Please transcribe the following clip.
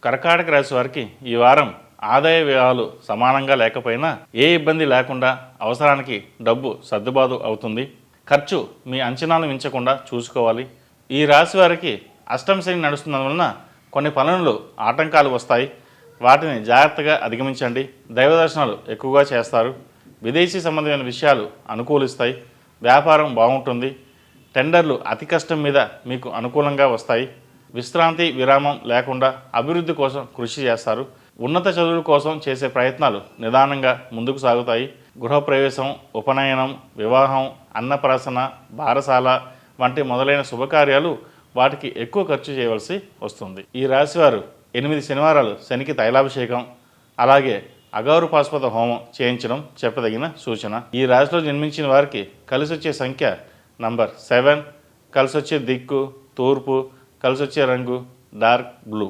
కర్కాటక రాశి వారికి ఈ వారం ఆదాయ వ్యయాలు సమానంగా లేకపోయినా ఏ ఇబ్బంది లేకుండా అవసరానికి డబ్బు సర్దుబాటు అవుతుంది. ఖర్చు మీ అంచనాలు మించకుండా చూసుకోవాలి. ఈ రాశి వారికి అష్టమ శని నడుస్తున్నందువలన కొన్ని పనులు ఆటంకాలు వస్తాయి. వాటిని జాగ్రత్తగా అధిగమించండి. దైవ దర్శనాలు ఎక్కువగా చేస్తారు. విదేశీ సంబంధమైన విషయాలు అనుకూలిస్తాయి. వ్యాపారం బాగుంటుంది. టెండర్లు అతి కష్టం మీద మీకు అనుకూలంగా వస్తాయి. విశ్రాంతి విరామం లేకుండా అభివృద్ధి కోసం కృషి చేస్తారు. ఉన్నత చదువుల కోసం చేసే ప్రయత్నాలు నిదానంగా ముందుకు సాగుతాయి. గృహప్రవేశం, ఉపనయనం, వివాహం, అన్నప్రాసన, బారసాల వంటి మొదలైన శుభకార్యాలు వాటికి ఎక్కువ ఖర్చు చేయవలసి వస్తుంది. ఈ రాశివారు 8 శనివారాలు శనికి తైలాభిషేకం, అలాగే అగౌరు పాశుపత హోమం చేయించడం చెప్పదగిన సూచన. ఈ రాశిలో జన్మించిన వారికి కలిసొచ్చే సంఖ్య నంబర్ 7, కలిసొచ్చే దిక్కు తూర్పు, కలిసొచ్చే రంగు డార్క్ బ్లూ.